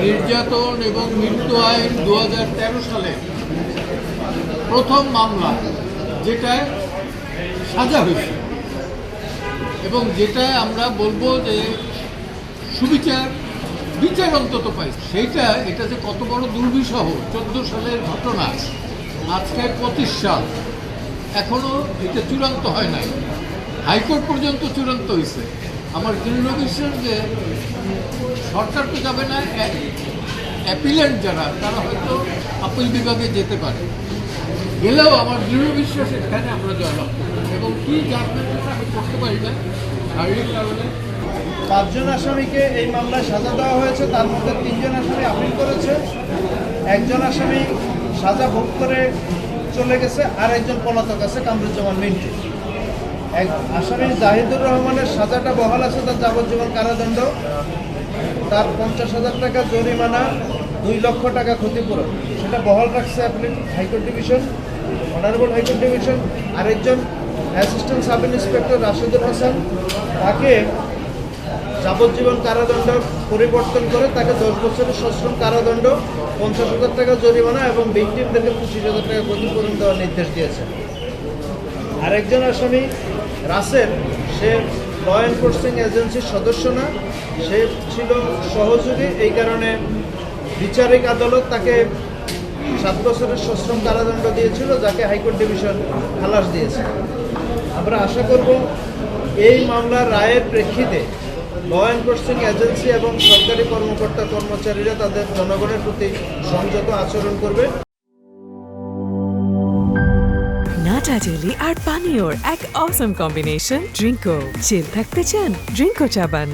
নির্যাতন এবং মৃত্যু আইন 2013 সালে প্রথম মামলা, যেটায় সাজা হয়েছে এবং যেটা আমরা বলবো যে বিচার অন্তত পাই, এটা যে কত বড় দুর্বিষহ। 14 সালের ঘটনা, আজকে 25 সাল, এখনো এটা চূড়ান্ত হয় নাই। হাইকোর্ট পর্যন্ত চূড়ান্ত হয়েছে। আমার দৃঢ় বিশ্বাস যে সরকার তো যাবে না, অ্যাপিলেন্ট যারা, তারা হয়তো আপিল বিভাগে যেতে পারে। গেলেও আমার দৃঢ় বিশ্বাস এখানে আমরা জয়লাভ করব এবং কি জাজমেন্ট আমি করতে পারি না শারীরিক কারণে। 5 জন আসামিকে এই মামলায় সাজা দেওয়া হয়েছে, তার মধ্যে 3 জন আসামি আপিল করেছে, একজন আসামি সাজা ভোগ করে চলে গেছে, আর একজন পলাতক আছে কামরুজ্জামান মিন্টু। এক আসামি জাহিদুর রহমানের সাজাটা বহাল আছে, তার যাবজ্জীবন কারাদণ্ড, তার 50,000 টাকা জরিমানা, 2 লক্ষ টাকা ক্ষতিপূরণ, সেটা বহাল রাখছে high court division, honourable high court division. আরেকজন assistant sub inspector Rashedul Hasan, তাকে যাবজ্জীবন কারাদণ্ড পরিবর্তন করে তাকে 10 বছরের সশ্রম কারাদণ্ড, 50,000 টাকা জরিমানা এবং ভিকটিমদেরকে 25,000 টাকা ক্ষতিপূরণ দেওয়ার নির্দেশ দিয়েছে। আরেকজন আসামি রাসেল, সে ল এনফোর্সিং এজেন্সির সদস্য না, সে ছিল সহযোগী। এই কারণে বিচারিক আদালত তাকে 7 বছরের সশ্রম কারাদণ্ড দিয়েছিল, যাকে হাইকোর্ট ডিভিশন খালাস দিয়েছে। আমরা আশা করব এই মামলার রায়ের প্রেক্ষিতে ল এনফোর্সিং এজেন্সি এবং সরকারি কর্মকর্তা কর্মচারীরা তাদের জনগণের প্রতি সংযত আচরণ করবে। নাটা জেলি আর পানীয়র এক অসম কম্বিনেশন ড্রিঙ্কো। চিল থাকতে চান, ড্রিঙ্কো চাবান।